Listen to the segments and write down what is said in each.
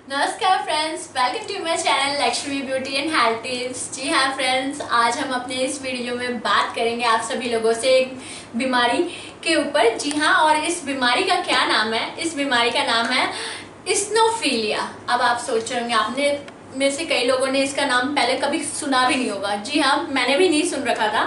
नमस्कार friends, welcome to my channel Lakshmi beauty and health tips. जी हाँ फ्रेंड्स, आज हम अपने इस वीडियो में बात करेंगे आप सभी लोगों से एक बीमारी के ऊपर। जी हाँ, और इस बीमारी का क्या नाम है? इस बीमारी का नाम है इस्नोफिलिया। अब आप सोच रहे होंगे, आपने में से कई लोगों ने इसका नाम पहले कभी सुना भी नहीं होगा। जी हाँ, मैंने भी नहीं सुन रखा था।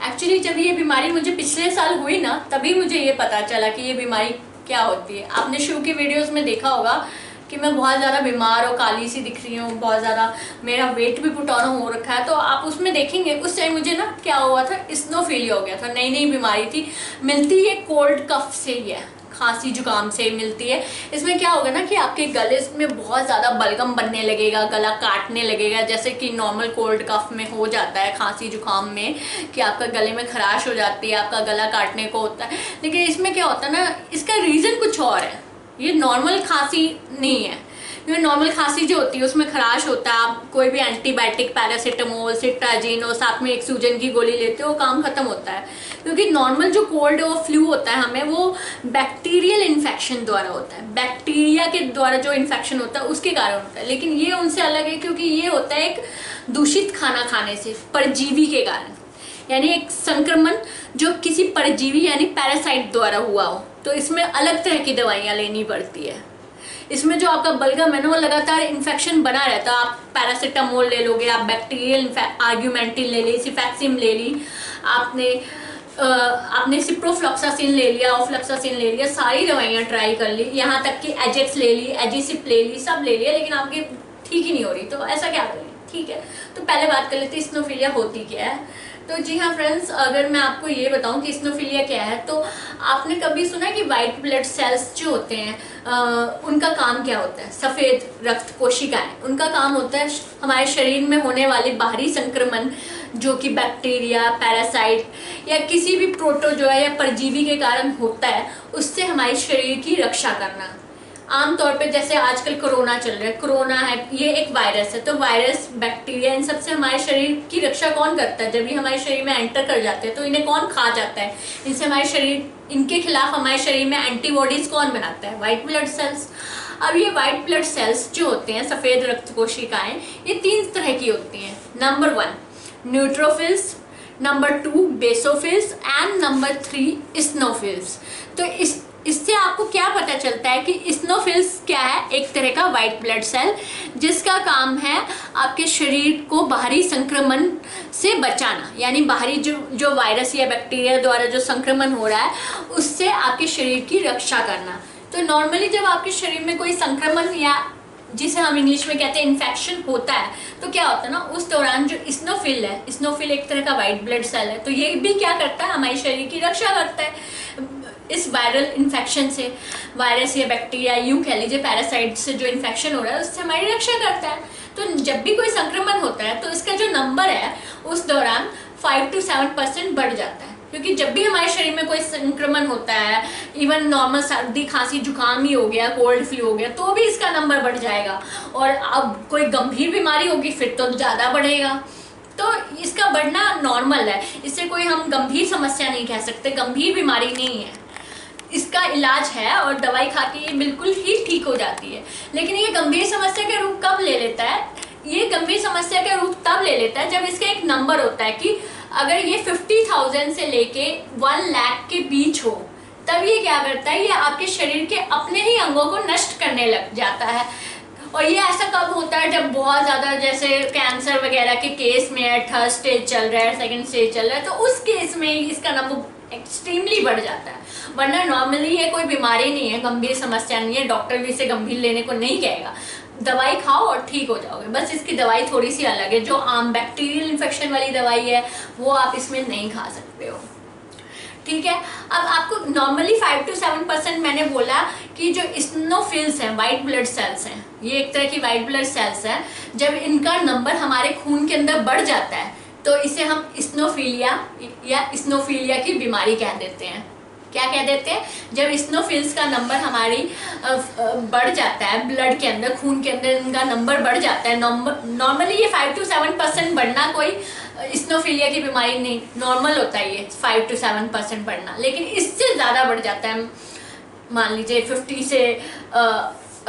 एक्चुअली जब ये बीमारी मुझे पिछले साल हुई ना, तभी मुझे ये पता चला कि ये बीमारी क्या होती है। आपने शुरू की वीडियोस में देखा होगा कि मैं बहुत ज़्यादा बीमार और काली सी दिख रही हूँ, बहुत ज़्यादा मेरा वेट भी पुट ऑन हो रखा है। तो आप उसमें देखेंगे उस टाइम मुझे ना क्या हुआ था, इस्नोफिलिया हो गया था। नई नई बीमारी थी, मिलती है कोल्ड कफ से ही है, खांसी जुकाम से मिलती है। इसमें क्या होगा ना कि आपके गले में बहुत ज़्यादा बलगम बनने लगेगा, गला काटने लगेगा, जैसे कि नॉर्मल कोल्ड कफ में हो जाता है, खांसी जुकाम में कि आपका गले में खराश हो जाती है, आपका गला काटने को होता है। लेकिन इसमें क्या होता है ना, इसका रीज़न कुछ और है। ये नॉर्मल खांसी नहीं है। ये नॉर्मल खांसी जो होती है उसमें खराश होता है, आप कोई भी एंटीबायोटिक, पैरासीटामोल, सिट्राजिन और साथ में एक सूजन की गोली लेते हो, काम खत्म होता है। क्योंकि नॉर्मल जो कोल्ड और फ्लू होता है हमें, वो बैक्टीरियल इन्फेक्शन द्वारा होता है, बैक्टीरिया के द्वारा जो इन्फेक्शन होता है उसके कारण होता है। लेकिन ये उनसे अलग है, क्योंकि ये होता है एक दूषित खाना खाने से, परजीवी के कारण, यानी एक संक्रमण जो किसी परजीवी यानी पैरासाइट द्वारा हुआ हो। तो इसमें अलग तरह की दवाइयाँ लेनी पड़ती है। इसमें जो आपका बलगम है ना, वो लगातार इन्फेक्शन बना रहता है। आप पैरासीटामोल ले लोगे, आप बैक्टीरियल आर्ग्यूमेंटिन ले ली, सिफैक्सिम ले ली, आपने सिप्रोफ्लॉक्सासिन ले लिया, ऑफ्लॉक्सासिन ले लिया, सारी दवाइयाँ ट्राई कर ली, यहाँ तक कि एजेक्स ले ली, एजिसिप ले ली, सब ले लिया, लेकिन आपकी ठीक ही नहीं हो रही। तो ऐसा क्या करें? ठीक है, तो पहले बात कर लेते हैं इस्नोफिलिया होती क्या है। तो जी हाँ फ्रेंड्स, अगर मैं आपको ये बताऊं कि इस्नोफिलिया क्या है, तो आपने कभी सुना कि वाइट ब्लड सेल्स जो होते हैं उनका काम क्या होता है? सफ़ेद रक्त कोशिकाएं, उनका काम होता है हमारे शरीर में होने वाले बाहरी संक्रमण, जो कि बैक्टीरिया, पैरासाइट या किसी भी प्रोटोजोआ या परजीवी के कारण होता है, उससे हमारे शरीर की रक्षा करना। आमतौर पे जैसे आजकल कोरोना चल रहा है, कोरोना है, ये एक वायरस है। तो वायरस, बैक्टीरिया, इन सब से हमारे शरीर की रक्षा कौन करता है? जब ये हमारे शरीर में एंटर कर जाते हैं तो इन्हें कौन खा जाता है? इनसे हमारे शरीर, इनके खिलाफ हमारे शरीर में एंटीबॉडीज कौन बनाता है? White blood sales. अब ये वाइट ब्लड सेल्स जो होते हैं, सफ़ेद रक्त कोशिकाएं, ये 3 तरह की होती हैं। Number 1 neutrophils, number 2 basophils and number 3 इस्नोफिल्स। तो इससे आपको क्या पता चलता है कि इस्नोफिल्स क्या है? एक तरह का वाइट ब्लड सेल, जिसका काम है आपके शरीर को बाहरी संक्रमण से बचाना, यानी बाहरी जो वायरस या बैक्टीरिया द्वारा जो संक्रमण हो रहा है उससे आपके शरीर की रक्षा करना। तो नॉर्मली जब आपके शरीर में कोई संक्रमण या जिसे हम इंग्लिश में कहते हैं इन्फेक्शन होता है, तो क्या होता है ना, उस दौरान जो इस्नोफिल है, इस्नोफिल एक तरह का वाइट ब्लड सेल है, तो ये भी क्या करता है? हमारे शरीर की रक्षा करता है इस वायरल इन्फेक्शन से। वायरस या बैक्टीरिया, यूं कह लीजिए पैरासाइट से जो इन्फेक्शन हो रहा है उससे हमारी रक्षा करता है। तो जब भी कोई संक्रमण होता है तो इसका जो नंबर है उस दौरान 5 to 7% बढ़ जाता है। क्योंकि जब भी हमारे शरीर में कोई संक्रमण होता है, इवन नॉर्मल सर्दी खांसी जुकाम ही हो गया, कोल्ड फ्लू हो गया, तो भी इसका नंबर बढ़ जाएगा। और अब कोई गंभीर बीमारी होगी फिर तो ज़्यादा बढ़ेगा। तो इसका बढ़ना नॉर्मल है, इससे कोई हम गंभीर समस्या नहीं कह सकते, गंभीर बीमारी नहीं है। इसका इलाज है और दवाई खा के ये बिल्कुल ही ठीक हो जाती है। लेकिन ये गंभीर समस्या के रूप कब ले लेता है? ये गंभीर समस्या का रूप तब ले लेता है जब इसका एक नंबर होता है कि अगर ये 50,000 से लेके 1 लाख के बीच हो, तब ये क्या करता है? ये आपके शरीर के अपने ही अंगों को नष्ट करने लग जाता है। और ये ऐसा कब होता है? जब बहुत ज़्यादा, जैसे कैंसर वगैरह के केस में है, 3rd स्टेज चल रहा है, 2nd स्टेज चल रहा है, तो उस केस में इसका नंबर एक्सट्रीमली बढ़ जाता है। वरना नॉर्मली ये कोई बीमारी नहीं है, गंभीर समस्या नहीं है, डॉक्टर भी इसे गंभीर लेने को नहीं कहेगा। दवाई खाओ और ठीक हो जाओगे, बस इसकी दवाई थोड़ी सी अलग है। जो आम बैक्टीरियल इन्फेक्शन वाली दवाई है वो आप इसमें नहीं खा सकते हो, ठीक है। अब आपको नॉर्मली 5 to 7% मैंने बोला कि जो इस्नोफिल्स हैं, वाइट ब्लड सेल्स हैं, ये एक तरह की वाइट ब्लड सेल्स हैं। जब इनका नंबर हमारे खून के अंदर बढ़ जाता है तो इसे हम इस्नोफिलिया या इस्नोफिलिया की बीमारी कह देते हैं। क्या कह देते हैं? जब इस्नोफिल्स का नंबर हमारी बढ़ जाता है, ब्लड के अंदर, खून के अंदर इनका नंबर बढ़ जाता है। नॉर्मली ये 5 to 7% बढ़ना कोई इस्नोफिलिया की बीमारी नहीं, नॉर्मल होता है ये 5 to 7% बढ़ना। लेकिन इससे ज़्यादा बढ़ जाता है, मान लीजिए 50 से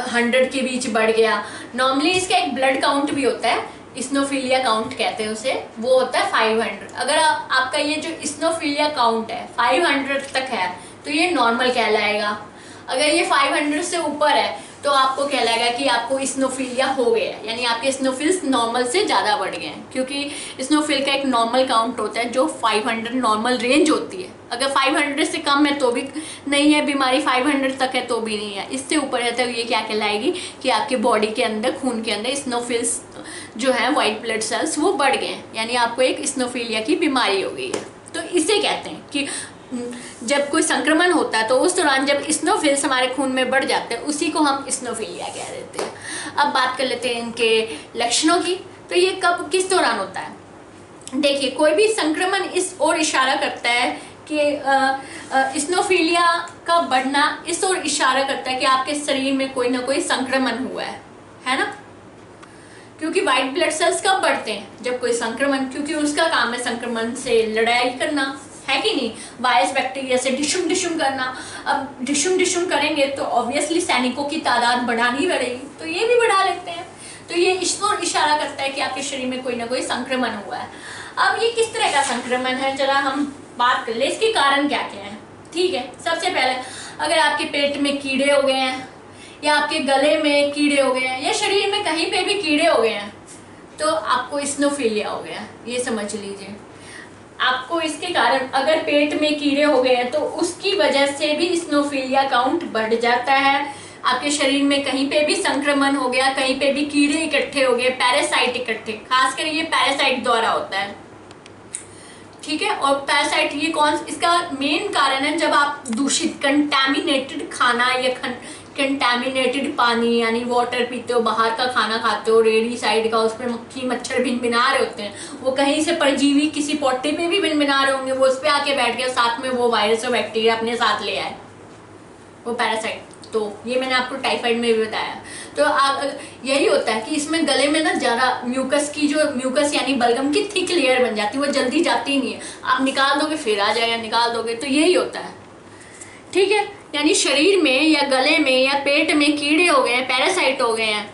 100 के बीच बढ़ गया। नॉर्मली इसका एक ब्लड काउंट भी होता है, इस्नोफिलिया काउंट कहते हैं उसे, वो होता है 500। अगर आपका ये जो इस्नोफिलिया काउंट है 500 तक है तो ये नॉर्मल कहलाएगा। अगर ये 500 से ऊपर है तो आपको कहलाएगा कि आपको इस्नोफिलिया हो गया है, यानी आपके इस्नोफिल्स नॉर्मल से ज़्यादा बढ़ गए हैं, क्योंकि इस्नोफिल का एक नॉर्मल काउंट होता है जो 500 नॉर्मल रेंज होती है। अगर 500 से कम है तो भी नहीं है बीमारी, 500 तक है तो भी नहीं है, इससे ऊपर है तो ये क्या कहलाएगी कि आपके बॉडी के अंदर, खून के अंदर इस्नोफिल्स जो है वाइट ब्लड सेल्स वो बढ़ गए हैं, यानी आपको एक इस्नोफिलिया की बीमारी हो गई है। तो इसे कहते हैं कि जब कोई संक्रमण होता है तो उस दौरान जब इस्नोफिल्स हमारे खून में बढ़ जाते हैं उसी को हम इस्नोफिलिया कह देते हैं। अब बात कर लेते हैं इनके लक्षणों की। तो ये कब किस दौरान होता है? देखिए, कोई भी संक्रमण इस ओर इशारा करता है कि इस्नोफिलिया का बढ़ना इस ओर इशारा करता है कि आपके शरीर में कोई ना कोई संक्रमण हुआ है ना, क्योंकि वाइट ब्लड सेल्स कब बढ़ते हैं? जब कोई संक्रमण, क्योंकि उसका काम है संक्रमण से लड़ाई करना, है कि नहीं, वायरस बैक्टीरिया से डिशुम डिशुम करना। अब डिशुम डिशुम करेंगे तो ऑब्वियसली सैनिकों की तादाद बढ़ानी पड़ेगी, तो ये भी बढ़ा लेते हैं। तो ये इस ओर इशारा करता है कि आपके शरीर में कोई ना कोई संक्रमण हुआ है। अब ये किस तरह का संक्रमण है, जरा हम बात कर ले, इसके कारण क्या क्या है। ठीक है, सबसे पहले अगर आपके पेट में कीड़े हो गए हैं, या आपके गले में कीड़े हो गए हैं, या शरीर में कहीं पे भी कीड़े हो गए हैं, तो आपको इस्नोफिलिया हो गया, ये समझ लीजिए। आपको इसके कारण अगर पेट में कीड़े हो गए हैं तो उसकी वजह से भी इस्नोफिलिया काउंट बढ़ जाता है। आपके शरीर में कहीं पे भी संक्रमण हो गया, कहीं पे भी कीड़े इकट्ठे हो गए, पैरासाइट इकट्ठे, खासकर ये पैरासाइट द्वारा होता है। ठीक है, और पैरासाइट ये इसका मेन कारण है जब आप दूषित कंटैमिनेटेड खाना या कंटैमिनेटेड पानी यानी वाटर पीते हो, बाहर का खाना खाते हो, रेडी साइड का, उसमें मक्खी मच्छर भिनभिना रहे होते हैं, वो कहीं से परजीवी किसी पॉटी पे भी भिनभिना रहे होंगे, वो उस पर आके बैठ गया, साथ में वो वायरस और बैक्टीरिया अपने साथ ले आए, वो पैरासाइट। तो ये मैंने आपको टाइफाइड में भी बताया। तो यही होता है कि इसमें गले में ना ज़्यादा म्यूकस की, जो म्यूकस यानी बलगम की थिक लेयर बन जाती है, वो जल्दी जाती नहीं है, आप निकाल दोगे फिर आ जाएगा, निकाल दोगे, तो यही होता है। ठीक है, यानी शरीर में या गले में या पेट में कीड़े हो गए हैं, पैरासाइट हो गए हैं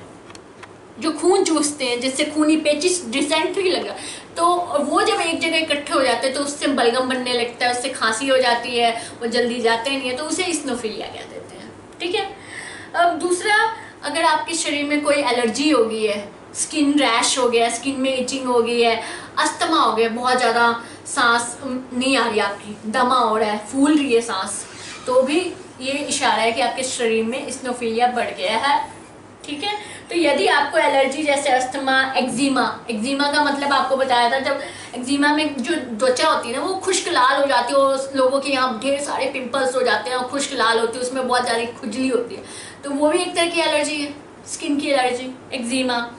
जो खून चूसते हैं, जिससे खूनी पेचिश, डिसेंट्री लगा, तो वो जब एक जगह इकट्ठे हो जाते हैं तो उससे बलगम बनने लगता है, उससे खांसी हो जाती है, वो जल्दी जाते नहीं है, तो उसे इस्नोफिलिया कह देते हैं। ठीक है, अब दूसरा, अगर आपके शरीर में कोई एलर्जी हो गई है, स्किन रैश हो गया, स्किन में इचिंग हो गई है, अस्थमा हो गया, बहुत ज़्यादा सांस नहीं आ रही आपकी, दमा हो रहा है, फूल रही है सांस, तो भी ये इशारा है कि आपके शरीर में इस्नोफिलिया बढ़ गया है। ठीक है, तो यदि आपको एलर्जी जैसे अस्थमा, एक्जिमा का मतलब आपको बताया था, जब एक्जिमा में जो त्वचा होती है ना वो खुश्क लाल हो जाती है, और लोगों के यहाँ ढेर सारे पिंपल्स हो जाते हैं और खुश्क लाल होती है, उसमें बहुत ज़्यादा खुजली होती है, तो वो भी एक तरह की एलर्जी है, स्किन की एलर्जी, एक्जिमा।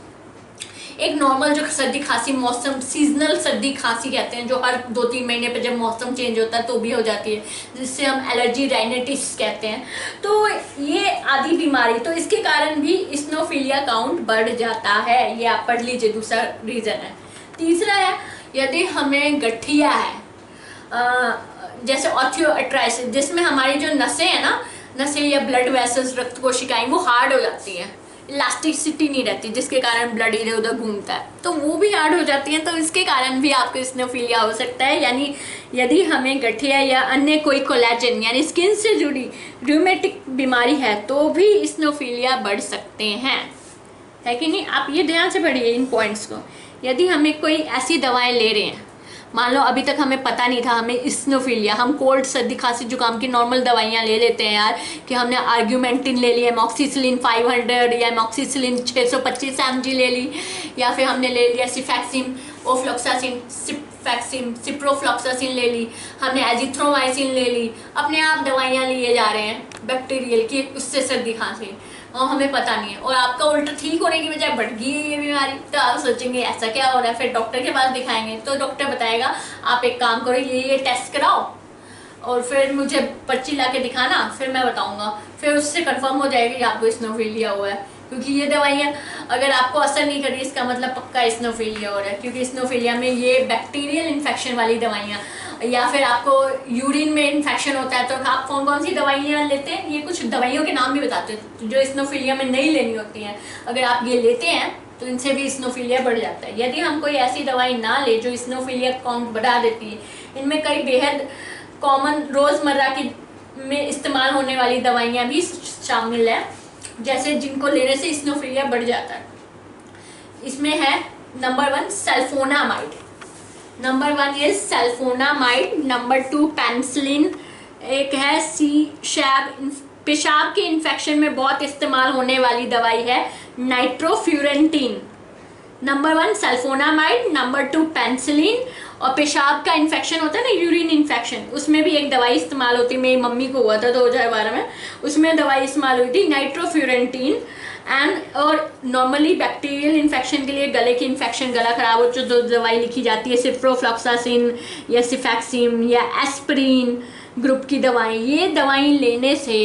एक नॉर्मल जो सर्दी खांसी, मौसम सीजनल सर्दी खांसी कहते हैं, जो हर 2-3 महीने पे जब मौसम चेंज होता है तो भी हो जाती है, जिससे हम एलर्जी राइनाइटिस कहते हैं। तो ये आदि बीमारी, तो इसके कारण भी इस्नोफिलिया काउंट बढ़ जाता है, ये आप पढ़ लीजिए, दूसरा रीज़न है। तीसरा है, यदि हमें गठिया है, जैसे ऑस्टियोआर्थराइटिस, जिसमें हमारी जो नसें हैं ना, नसें या ब्लड वेसल्स, रक्त कोशिकाएं, वो हार्ड हो जाती हैं, इलास्टिसिटी नहीं रहती, जिसके कारण ब्लड इधर उधर घूमता है, तो वो भी हार्ड हो जाती हैं, तो इसके कारण भी आपको इस्नोफिलिया हो सकता है। यानी यदि हमें गठिया या अन्य कोई कोलेजन यानी स्किन से जुड़ी रूमेटिक बीमारी है तो भी इस्नोफिलिया बढ़ सकते हैं, है कि नहीं। आप ये ध्यान से पढ़िए इन पॉइंट्स को। यदि हमें कोई ऐसी दवाएं ले रहे हैं, मान लो अभी तक हमें पता नहीं था हमें इस्नोफिलिया, हम कोल्ड सर्दी खांसी जुकाम की नॉर्मल दवाइयाँ ले लेते हैं यार, कि हमने आर्ग्यूमेंटिन ले लिया, एमॉक्सिसिलिन 500 या एमॉक्सिसिलिन 625 mg ले ली, या फिर हमने ले लिया सिफैक्सिम, ओफ्लॉक्सासिन, सिप्रोफ्लॉक्सासिन ले ली, हमने एजिथ्रोमाइसिन ले ली, अपने आप दवाइयाँ लिए जा रहे हैं बैक्टीरियल की, उससे सर्दी खांसी, और हमें पता नहीं है, और आपका उल्टा ठीक होने की बजाय बढ़ गई है ये बीमारी, तो आप सोचेंगे ऐसा क्या हो रहा है, फिर डॉक्टर के पास दिखाएंगे तो डॉक्टर बताएगा आप एक काम करो, ये टेस्ट कराओ और फिर मुझे पर्ची ला के दिखाना, फिर मैं बताऊंगा, फिर उससे कंफर्म हो जाएगा कि आपको इस्नोफिलिया हुआ है। क्योंकि ये दवाइयाँ अगर आपको असर नहीं कर रही, इसका मतलब पक्का इस्नोफिलिया हो रहा है, क्योंकि इस्नोफिलिया में ये बैक्टीरियल इन्फेक्शन वाली दवाइयाँ, या फिर आपको यूरिन में इन्फेक्शन होता है तो आप कौन कौन सी दवाइयाँ लेते हैं, ये कुछ दवाइयों के नाम भी बताते हैं जो इस्नोफिलिया में नहीं लेनी होती हैं। अगर आप ये लेते हैं तो इनसे भी इस्नोफिलिया बढ़ जाता है। यदि हम कोई ऐसी दवाई ना ले जो इस्नोफिलिया काउंट बढ़ा देती है, इनमें कई बेहद कॉमन रोज़मर्रा की में इस्तेमाल होने वाली दवाइयाँ भी शामिल है, जैसे जिनको लेने से इस्नोफिलिया बढ़ जाता है। इसमें है number 1 sulphonamide, number 1 is sulphonamide, number 2 penicillin, एक है पेशाब के इन्फेक्शन में बहुत इस्तेमाल होने वाली दवाई है नाइट्रोफ्यूरेंटीन। नंबर 1 सल्फोनामाइड, नंबर 2 पेनिसिलिन, और पेशाब का इन्फेक्शन होता है ना, यूरिन इन्फेक्शन, उसमें भी एक दवाई इस्तेमाल होती है, मेरी मम्मी को हुआ था 2012 में, उसमें दवाई इस्तेमाल हुई थी नाइट्रोफ्यूरेंटीन। और नॉर्मली बैक्टीरियल इन्फेक्शन के लिए, गले की इन्फेक्शन, गला खराब हो जो दवाई लिखी जाती है सिप्रोफ्लॉक्सासिन या सिफैक्सिम या एस्प्रिन ग्रुप की दवाई, ये दवाई लेने से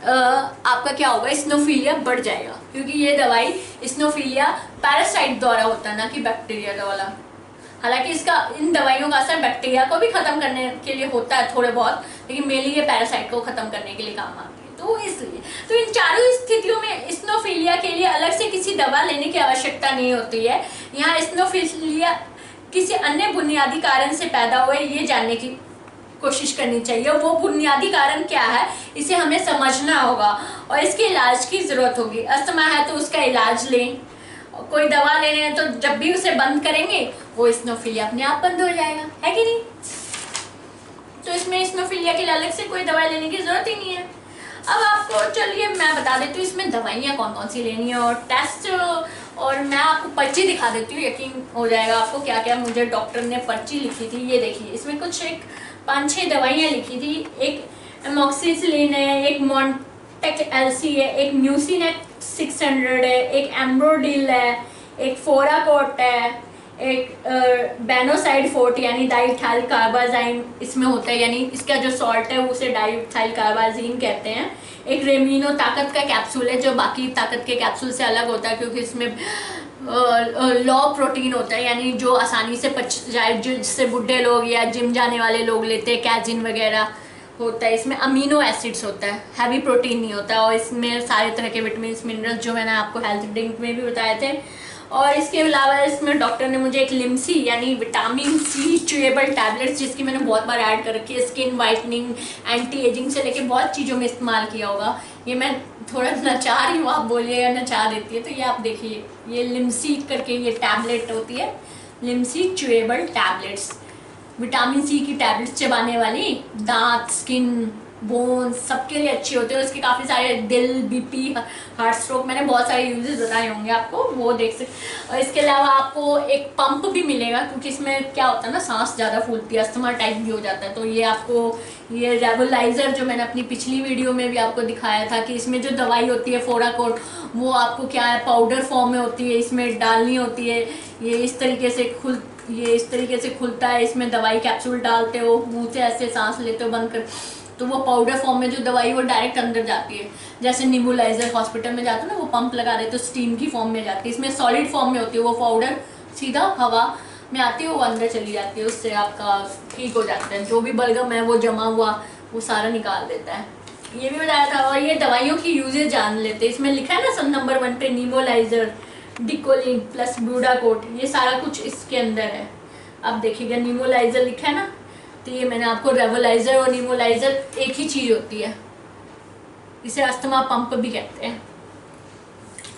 आपका क्या होगा, इस्नोफिलिया बढ़ जाएगा, क्योंकि ये दवाई इस्नोफिलिया पैरासाइट द्वारा होता है ना कि बैक्टीरिया द्वारा। हालांकि इन दवाइयों का असर बैक्टीरिया को भी खत्म करने के लिए होता है थोड़े बहुत, लेकिन मेनली ये पैरासाइट को खत्म करने के लिए काम आती है। तो इसलिए तो इन चारों स्थितियों में इस्नोफिलिया के लिए अलग से किसी दवा लेने की आवश्यकता नहीं होती है। यहाँ इस्नोफिलिया किसी अन्य बुनियादी कारण से पैदा हुआ है, ये जानने की कोशिश करनी चाहिए। वो बुनियादी कारण क्या है, इसे हमें समझना होगा और इसके इलाज की जरूरत होगी। अस्थमा है तो उसका इलाज लें, कोई दवा ले रहे हैं तो जब भी उसे बंद करेंगे वो इस्नोफिलिया अपने आप बंद हो जाएगा, है कि नहीं। तो इसमें इस्नोफिलिया के लिए अलग से कोई दवाई लेने की जरूरत ही नहीं है। अब आपको चलिए मैं बता देती हूँ इसमें दवाइयाँ कौन कौन सी लेनी है और टेस्ट, और मैं आपको पर्ची दिखा देती हूँ, यकीन हो जाएगा आपको क्या क्या मुझे डॉक्टर ने पर्ची लिखी थी। ये देखिए, इसमें कुछ एक 5-6 दवाइयाँ लिखी थी। एक एमोक्सिसिलिन है, एक मॉन्टेक एलसी है, एक म्यूसिनेट 600 है, एक एम्ब्रोडिल है, एक फोराकोट है, एक बेनोसाइड 40 यानी डाइथाइल कार्बाजाइन इसमें होता है, यानी इसका जो सॉल्ट है उसे डाइथाइल कार्बाजीन कहते हैं। एक रेमिनो ताकत का कैप्सूल है जो बाकी ताकत के कैप्सूल से अलग होता है, क्योंकि इसमें लॉ प्रोटीन होता है, यानी जो आसानी से पच जाए, जिससे बुढ़े लोग या जिम जाने वाले लोग लेते हैं, कैजिन वगैरह होता है। इसमें अमीनो एसिड्स होता है, हैवी प्रोटीन नहीं होता, और इसमें सारे तरह के विटामिन मिनरल्स जो मैंने आपको हेल्थ ड्रिंक में भी बताए थे। और इसके अलावा इसमें डॉक्टर ने मुझे एक लिम्सी यानी विटामिन सी च्यूएबल टैबलेट्स, जिसकी मैंने बहुत बार ऐड कर रखी है, स्किन वाइटनिंग, एंटी एजिंग से लेके बहुत चीज़ों में इस्तेमाल किया होगा। ये मैं थोड़ा नचा रही हूँ, आप बोलिएगा नचा देती है, तो ये आप देखिए, ये लिम्सी करके ये टैबलेट होती है, Limcee chewable tablets, vitamin C की टैबलेट्स चबाने वाली, दांत, स्किन, बोन्स सबके लिए अच्छी होती है। इसके काफ़ी सारे दिल, बीपी, हार्ट स्ट्रोक, मैंने बहुत सारे यूजेस बताए होंगे आपको, वो देख सकते। और इसके अलावा आपको एक पंप भी मिलेगा, क्योंकि इसमें क्या होता है ना, सांस ज़्यादा फूलती है, अस्थमा टाइप भी हो जाता है। तो ये आपको ये रेबुलाइजर जो मैंने अपनी पिछली वीडियो में भी आपको दिखाया था कि इसमें जो दवाई होती है फोराकोट, वो आपको क्या है पाउडर फॉर्म में होती है, इसमें डालनी होती है। ये इस तरीके से खुलता है, इसमें दवाई कैप्सूल डालते हो, मुँह से ऐसे सांस लेते हो बंद कर, तो वो पाउडर फॉर्म में जो दवाई वो डायरेक्ट अंदर जाती है। जैसे निबुलाइजर हॉस्पिटल में जाते हैं ना, वो पंप लगा देते तो स्टीम की फॉर्म में जाती है, इसमें सॉलिड फॉर्म में होती है, वो पाउडर सीधा हवा में आती है, वो अंदर चली जाती है, उससे आपका ठीक हो जाता है, जो भी बलगम है वो जमा हुआ वो सारा निकाल देता है। ये भी बताया था। और ये दवाइयों की यूजेज जान लेते हैं, इसमें लिखा है ना सब नंबर 1 पे निबुलाइजर, डिकोलिन प्लस ब्यूडाकोट, ये सारा कुछ इसके अंदर है। अब देखिएगा निबुलाइजर लिखा है ना, तो ये मैंने आपको रेबुलाइजर और निबुलाइजर एक ही चीज़ होती है, इसे अस्थमा पंप भी कहते हैं।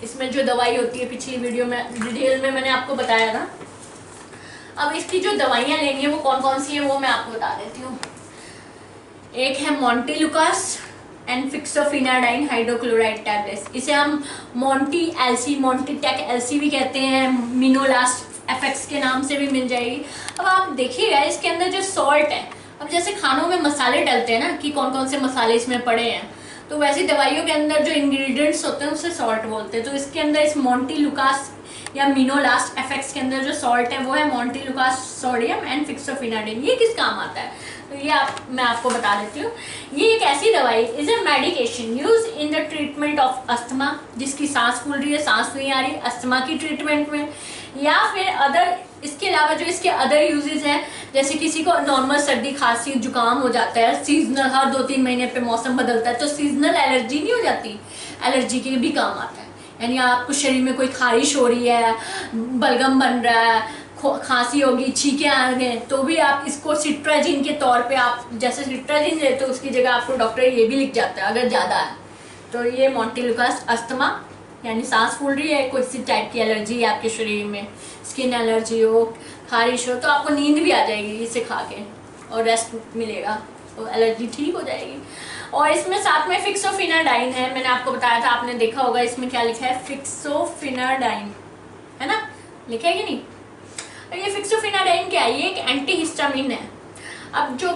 इसमें जो दवाई होती है पिछली वीडियो में डिटेल में मैंने आपको बताया था। अब इसकी जो दवाइयाँ लेनी है वो कौन कौन सी है वो मैं आपको बता देती हूँ। एक है मोंटेलुकास एंड फिक्सोफिनाडाइन हाइड्रोक्लोराइड टैबलेट्स, इसे हम मोंटीटेक एलसी भी कहते हैं, मिनोलास्ट एफेक्ट्स के नाम से भी मिल जाएगी। अब आप देखिएगा इसके अंदर जो सॉल्ट है, अब जैसे खानों में मसाले डलते हैं ना कि कौन कौन से मसाले इसमें पड़े हैं, तो वैसे दवाइयों के अंदर जो इंग्रेडिएंट्स होते हैं उसे सॉल्ट बोलते हैं। तो इसके अंदर इस मोंटेलुकास या मिनोलास्ट एफेक्ट्स के अंदर जो सॉल्ट है वो है मोंटेलुकास सोडियम एंड फिक्सोफिनाडिन। ये किस काम आता है तो ये मैं आपको बता देती हूँ। ये एक ऐसी दवाई is a medication use in the treatment of asthma, जिसकी सांस फूल रही है, सांस नहीं आ रही, अस्थमा की ट्रीटमेंट में, या फिर अदर इसके अलावा जो इसके अदर यूजेस हैं, जैसे किसी को नॉर्मल सर्दी खांसी जुकाम हो जाता है, सीजनल, हर 2-3 महीने पे मौसम बदलता है तो सीजनल एलर्जी नहीं हो जाती, एलर्जी के भी काम आता है। यानी आपको शरीर में कोई खारिश हो रही है, बलगम बन रहा है, खांसी होगी, छींके आ गए, तो भी आप इसको सिट्राजिन के तौर पे, आप जैसे सिट्राजिन लेते हो उसकी जगह आपको डॉक्टर ये भी लिख जाता है अगर ज़्यादा है तो। ये मोंटेलुकास अस्थमा यानी सांस फूल रही है, कोई सी टाइप की एलर्जी है आपके शरीर में, स्किन एलर्जी हो, खारिश हो, तो आपको नींद भी आ जाएगी इसे खा के और रेस्ट मिलेगा तो एलर्जी ठीक हो जाएगी। और इसमें साथ में फिक्सोफिनाडाइन है, मैंने आपको बताया था, आपने देखा होगा इसमें क्या लिखा है, फिक्सोफिनाडाइन, है ना, लिखा है कि नहीं। ये फिक्सोफिनाडाइन क्या है, ये एक एंटीहिस्टामिन है। अब जो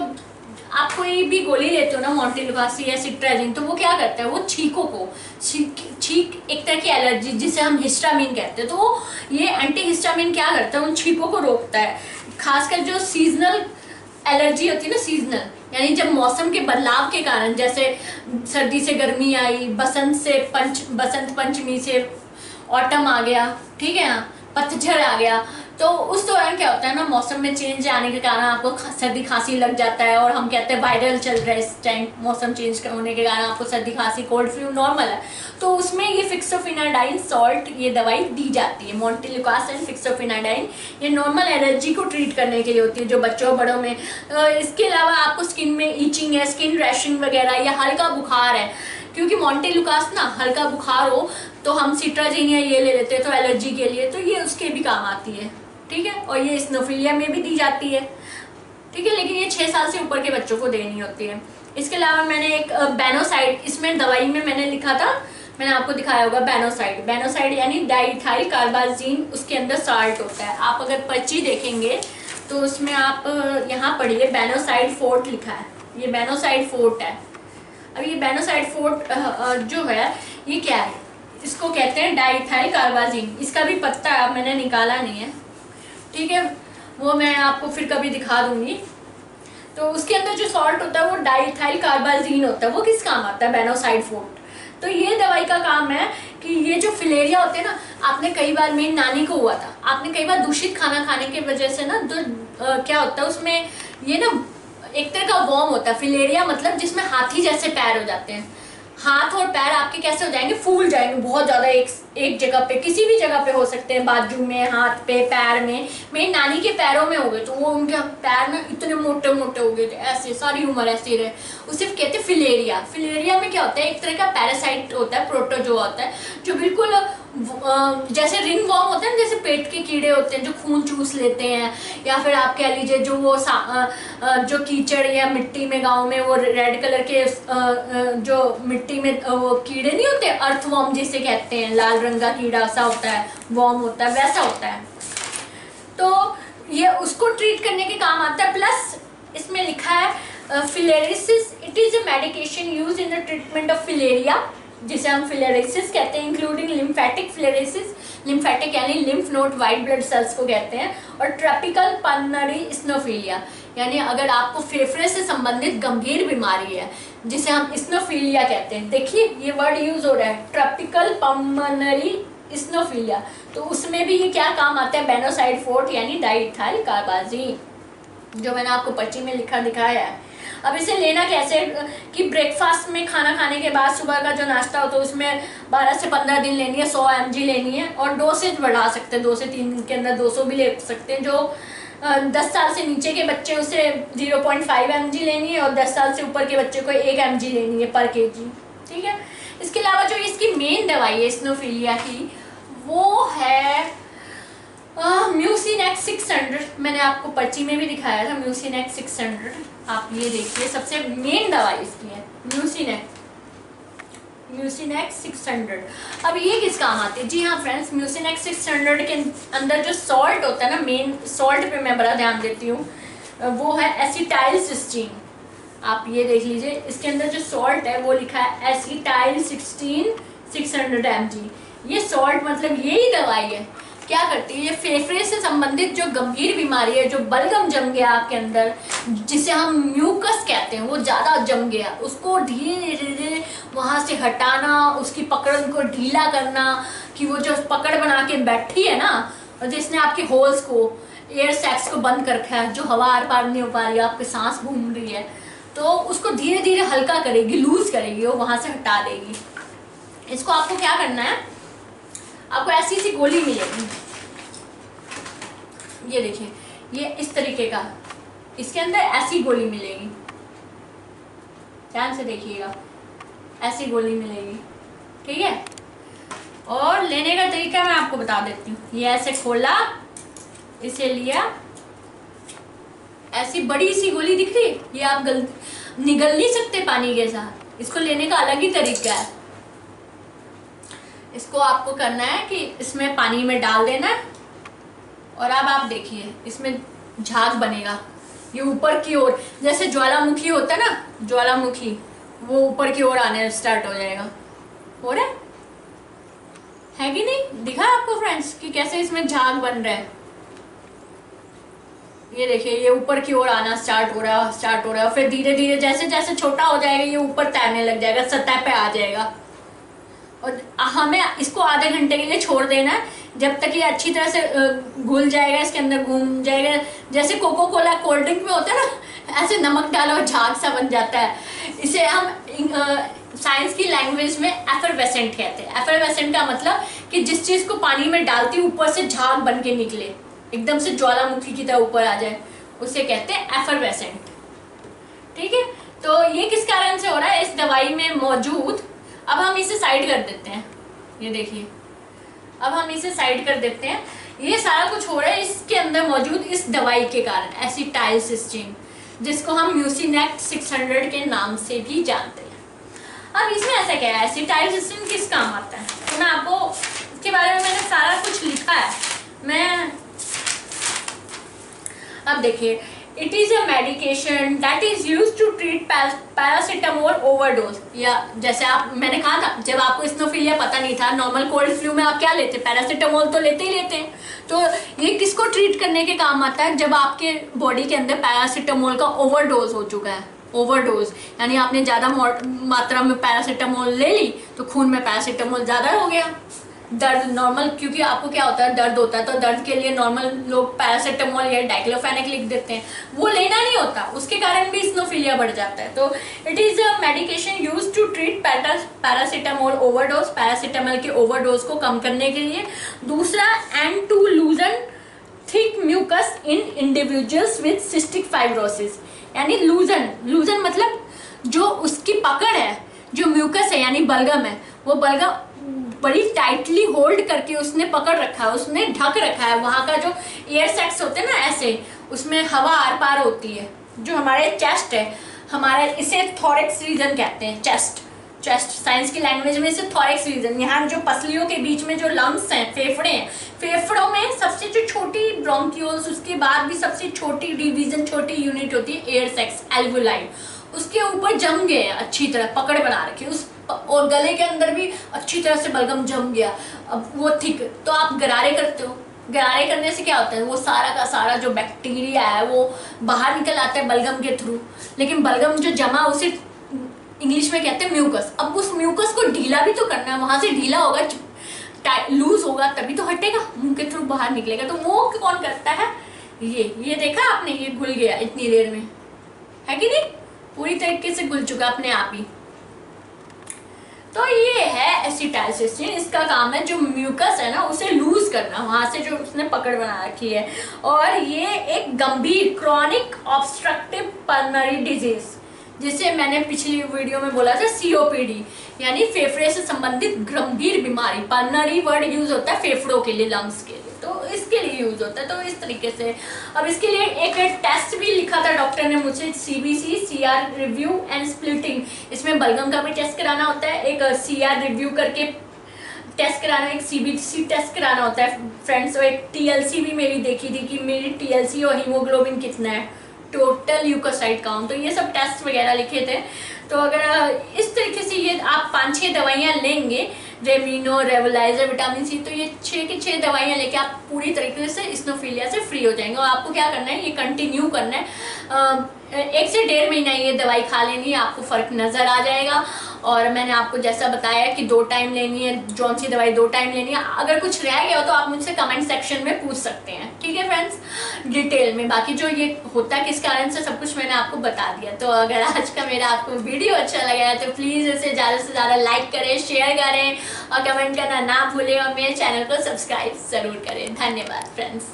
आप कोई भी गोली लेते हो ना मोंटेलुकास या सिट्राजिन, तो वो क्या करता है, वो छींकों को, छींक एक तरह की एलर्जी जिसे हम हिस्टामिन कहते हैं, तो ये एंटीहिस्टामिन क्या करता है, उन छींकों को रोकता है। खासकर जो सीजनल एलर्जी होती है ना, सीजनल यानी जब मौसम के बदलाव के कारण, जैसे सर्दी से गर्मी आई, बसंत पंचमी से ऑटम आ गया, ठीक है, पतझड़ आ गया, तो उस दौरान क्या होता है ना, मौसम में चेंज आने के कारण आपको सर्दी खांसी लग जाता है, और हम कहते हैं वायरल चल रहा है इस टाइम, मौसम चेंज होने के कारण आपको सर्दी खांसी कोल्ड फ्लू नॉर्मल है, तो उसमें ये फिक्सोफिनाडाइन सॉल्ट ये दवाई दी जाती है, मोंटेलुकास एंड फिक्सोफिनाडाइन। ये नॉर्मल एलर्जी को ट्रीट करने के लिए होती है, जो बच्चों बड़ों में। इसके अलावा आपको स्किन में ईचिंग है, स्किन रैशिंग वगैरह, या हल्का बुखार है, क्योंकि मोंटेलुकास ना हल्का बुखार हो तो हम सिट्राजिन या ये ले लेते हैं तो एलर्जी के लिए, तो ये उसके भी काम आती है, ठीक है। और ये स्नोफिलिया में भी दी जाती है, ठीक है, लेकिन ये 6 साल से ऊपर के बच्चों को देनी होती है। इसके अलावा मैंने एक बेनोसाइड, इसमें दवाई में मैंने लिखा था, मैंने आपको दिखाया होगा, बेनोसाइड यानी डाइथाइल कार्बाजीन, उसके अंदर साल्ट होता है। आप अगर पर्ची देखेंगे तो उसमें आप यहाँ पढ़िए, बेनोसाइड फोर्ट लिखा है, ये बेनोसाइड फोर्ट है। अब ये बेनोसाइड फोर्ट जो है ये क्या है, इसको कहते हैं डाइथाइल कार्बाजीन। इसका भी पत्ता मैंने निकाला नहीं है, ठीक है, वो मैं आपको फिर कभी दिखा दूंगी। तो उसके अंदर जो सॉल्ट होता है वो डाइथाइल कार्बाजीन होता है। वो किस काम आता है, बेनोसाइड फोर्ट। तो ये दवाई का काम है कि ये जो फिलेरिया होते हैं ना, आपने कई बार, मेरी नानी को हुआ था, आपने कई बार दूषित खाना खाने की वजह से ना, तो क्या होता है उसमें, ये ना एक तरह का वॉर्म होता है, फिलेरिया मतलब जिसमें हाथी जैसे पैर हो जाते हैं। हाथ और पैर आपके कैसे हो जाएंगे, फूल जाएंगे बहुत ज्यादा, एक जगह पे, किसी भी जगह पे हो सकते हैं, बाजू में, हाथ पे, पैर में। मेरी नानी के पैरों में हो गए, तो वो उनके पैर ना इतने मोटे मोटे हो गए थे, ऐसे सारी उम्र ऐसे रहे। उसे कहते हैं फिलेरिया। फिलेरिया में क्या होता है, एक तरह का पैरासाइट होता है, प्रोटोजोआ होता है, जो बिल्कुल जैसे रिंग वॉर्म होते हैं, जैसे पेट के कीड़े होते हैं जो खून चूस लेते हैं, या फिर आप कह लीजिए जो वो जो कीचड़ या मिट्टी में, गांव में वो रेड कलर के जो मिट्टी में वो कीड़े नहीं होते, अर्थ वॉर्म जिसे कहते हैं, लाल रंग का कीड़ा सा होता है, वॉर्म होता है, वैसा होता है। तो ये उसको ट्रीट करने के काम आता है। प्लस इसमें लिखा है filariasis, it is a medication use in the treatment of filaria, जिसे हम फिलेरिसिस कहते हैं, इंक्लूडिंग लिम्फेटिक फिलेरिसिस, लिम्फेटिक यानी lymph node white blood cells को कहते हैं, और ट्रॉपिकल पल्मोनरी स्नोफिलिया, यानी अगर आपको फेफड़े से संबंधित गंभीर बीमारी है जिसे हम स्नोफिलिया कहते हैं। देखिए ये वर्ड यूज हो रहा है, ट्रॉपिकल पल्मोनरी स्नोफिलिया, तो उसमें भी ये क्या काम आता है, बेनोसाइड फोर्ट यानी डाइथाइल कार्बाजीन, जो मैंने आपको पर्ची में लिखा दिखाया है। अब इसे लेना कैसे, कि ब्रेकफास्ट में, खाना खाने के बाद सुबह का जो नाश्ता होता है उसमें 12 से 15 दिन लेनी है, 100 mg लेनी है, और डोसेज बढ़ा सकते हैं, 2 से 3 दिन के अंदर 200 भी ले सकते हैं। जो 10 साल से नीचे के बच्चे उसे 0.5 mg लेनी है, और 10 साल से ऊपर के बच्चे को 1 mg लेनी है पर kg, ठीक है। इसके अलावा जो इसकी मेन दवाई है स्नोफिलिया की, वो है म्यूसिनेक्स 600, मैंने आपको पर्ची में भी दिखाया था, म्यूसिनेक्स 600, आप ये देखिए, सबसे मेन दवाई इसकी है म्यूसिनेक्स 600। अब ये किस काम आती है, जी हाँ फ्रेंड्स, म्यूसिनेक्स 600 के अंदर जो सॉल्ट होता है ना, मेन सॉल्ट पे मैं बड़ा ध्यान देती हूँ, वो है एसिटाइलसिस्टीन। आप ये देख लीजिए, इसके अंदर जो सॉल्ट है वो लिखा है एसिटाइलसिस्टीन 600 mg। ये सॉल्ट मतलब यही दवाई है, क्या करती है, ये फेफड़े से संबंधित जो गंभीर बीमारी है, जो बलगम जम गया आपके अंदर, जिसे हम म्यूकस कहते हैं, वो ज़्यादा जम गया, उसको धीरे धीरे वहाँ से हटाना, उसकी पकड़ को ढीला करना, कि वो जो पकड़ बना के बैठी है ना, और जिसने आपके होल्स को एयर सैक्स को बंद कर रखा है, जो हवा आर पार नहीं हो पा रही है, आपकी सांस घूम रही है, तो उसको धीरे धीरे हल्का करेगी, लूज करेगी, वो वहां से हटा देगी। इसको आपको क्या करना है, आपको ऐसी सी गोली मिलेगी, ये देखिए, ये इस तरीके का, इसके अंदर ऐसी गोली मिलेगी, ध्यान से देखिएगा, ऐसी गोली मिलेगी, ठीक है। और लेने का तरीका मैं आपको बता देती हूँ। ये ऐसे खोला, इसे लिया, ऐसी बड़ी सी गोली दिख रही, ये आप निगल नहीं सकते पानी के साथ, इसको लेने का अलग ही तरीका है। इसको आपको करना है कि इसमें पानी में डाल देना है, और अब आप देखिए इसमें झाग बनेगा, ये ऊपर की ओर, जैसे ज्वालामुखी होता है ना, ज्वालामुखी, वो ऊपर की ओर आने स्टार्ट हो जाएगा। हो रहा है कि नहीं, दिखा आपको फ्रेंड्स कि कैसे इसमें झाग बन रहा है। ये देखिए, ये ऊपर की ओर आना स्टार्ट हो रहा है, फिर धीरे धीरे जैसे जैसे छोटा हो जाएगा ये ऊपर तैरने लग जाएगा, सतह पे आ जाएगा। और हमें इसको आधे घंटे के लिए छोड़ देना है, जब तक ये अच्छी तरह से घुल जाएगा, इसके अंदर घूम जाएगा। जैसे कोको कोला कोल्ड ड्रिंक में होता है ना, ऐसे नमक डालो और झाग सा बन जाता है। इसे हम साइंस की लैंग्वेज में एफरवेसेंट कहते हैं। एफरवेसेंट का मतलब कि जिस चीज को पानी में डालती ऊपर से झाग बन के निकले, एकदम से ज्वालामुखी की तरह ऊपर आ जाए, उसे कहते हैं एफरवेसेंट, ठीक है। तो ये किस कारण से हो रहा है, इस दवाई में मौजूद, अब हम इसे साइड कर देते हैं, ये देखिए, अब हम इसे साइड कर देते हैं। ये सारा कुछ हो रहा है इसके अंदर मौजूद इस दवाई के कारण, एसिटाइलसिस्टीन, जिसको हम म्यूसिनेक्ट 600 के नाम से भी जानते हैं। अब इसमें ऐसा क्या है, एसिटाइलसिस्टीन किस काम आता है, तो मैं आपको इसके बारे में, मैंने सारा कुछ लिखा है। मैं अब देखिए, it is a medication that is used to treat paracetamol overdose, या जैसे मैंने कहा था, जब आपको स्नोफिलिया पता नहीं था, नॉर्मल कोल्ड फ्लू में आप क्या लेते, पैरासीटामोल तो लेते ही लेते हैं। तो ये किसको ट्रीट करने के काम आता है, जब आपके बॉडी के अंदर पैरासीटामोल का ओवरडोज हो चुका है। ओवरडोज यानी आपने ज़्यादा मात्रा में पैरासीटामोल ले ली, तो खून में पैरासीटामोल ज़्यादा हो गया। दर्द नॉर्मल, क्योंकि आपको क्या होता है, दर्द होता है, तो दर्द के लिए नॉर्मल लोग पैरासीटामोल या डाइक्लोफेनेक लिख देते हैं, वो लेना नहीं होता, उसके कारण भी स्नोफिलिया बढ़ जाता है। तो it is a medication used to treat paracetamol overdose, paracetamol के ओवरडोज को कम करने के लिए। दूसरा, and to loosen thick mucus in individuals with cystic fibrosis, यानी लूजन मतलब जो उसकी पकड़ है, जो म्यूकस है यानी बलगम है, वो बलगम बड़ी टाइटली होल्ड करके उसने पकड़ रखा है, उसने ढक रखा है। वहाँ का जो एयर सैक्स होते हैं ना, ऐसे उसमें हवा आर पार होती है। जो हमारे चेस्ट है, हमारे इसे थोरैक्स रीजन कहते हैं, चेस्ट साइंस की लैंग्वेज में इसे थोरैक्स रीजन। यहाँ जो पसलियों के बीच में जो लंग्स हैं, फेफड़े हैं, फेफड़ों में सबसे जो छोटी ब्रोंकियोल्स, उसके बाद भी सबसे छोटी डिवीजन, छोटी यूनिट होती है एयर सैक्स, एल्वुलाई, उसके ऊपर जम गए हैं, अच्छी तरह पकड़ बना रखी उस, और गले के अंदर भी अच्छी तरह से बलगम जम गया। अब वो थिक, तो आप गरारे करते हो, गरारे करने से क्या होता है, वो सारा का सारा जो बैक्टीरिया है वो बाहर निकल आता है बलगम के थ्रू, लेकिन बलगम जो जमा उसे इंग्लिश में कहते हैं म्यूकस। अब उस म्यूकस को ढीला भी तो करना है, वहां से ढीला होगा, लूज होगा, तभी तो हटेगा, मुंह के थ्रू बाहर निकलेगा। तो वो कौन करता है, ये देखा आपने, ये घुल गया इतनी देर में, है कि नहीं, पूरी तरीके से घुल चुका अपने आप ही। तो ये है एसिटाइलसिस्टीन, इसका काम है जो म्यूकस है ना उसे लूज करना, वहां से जो उसने पकड़ बना रखी है। और ये एक गंभीर क्रॉनिक ऑब्स्ट्रक्टिव पल्मोनरी डिजीज, जिसे मैंने पिछली वीडियो में बोला था सीओपीडी, यानी फेफड़े से संबंधित गंभीर बीमारी। पल्मोनरी वर्ड यूज होता है फेफड़ों के लिए, लंग्स के लिए, तो इसके लिए यूज होता है। तो इस तरीके से अब इसके लिए एक टेस्ट भी लिखा था डॉक्टर ने मुझे, CBC, CR review and splitting. इसमें बलगम का भी टेस्ट कराना होता है, एक सीआर रिव्यू करके टेस्ट कराना, एक सीबीसी टेस्ट कराना होता है फ्रेंड्स, और एक टीएलसी भी मेरी देखी थी कि मेरी टीएलसी और हीमोग्लोबिन कितना है, टोटल ल्यूकोसाइट काउंट, तो ये सब टेस्ट वगैरह लिखे थे। तो अगर इस तरीके से ये आप 5-6 दवाइयाँ लेंगे, रेमिनो, रेवलाइजर, विटामिन सी, तो ये 6 की 6 दवाइयाँ लेके आप पूरी तरीके से स्नोफिलिया से फ्री हो जाएंगे। और आपको क्या करना है, ये कंटिन्यू करना है, 1 से 1.5 महीना ये दवाई खा लेनी है, आपको फ़र्क नज़र आ जाएगा। और मैंने आपको जैसा बताया कि 2 टाइम लेनी है, कौन सी दवाई 2 टाइम लेनी है। अगर कुछ रह गया हो तो आप मुझसे कमेंट सेक्शन में पूछ सकते हैं, ठीक है फ्रेंड्स, डिटेल में। बाकी जो ये होता है किस कारण से, सब कुछ मैंने आपको बता दिया। तो अगर आज का मेरा आपको वीडियो अच्छा लगा है तो प्लीज़ इसे ज़्यादा से ज़्यादा लाइक करें, शेयर करें और कमेंट करना ना भूलें और मेरे चैनल को सब्सक्राइब ज़रूर करें। धन्यवाद फ्रेंड्स।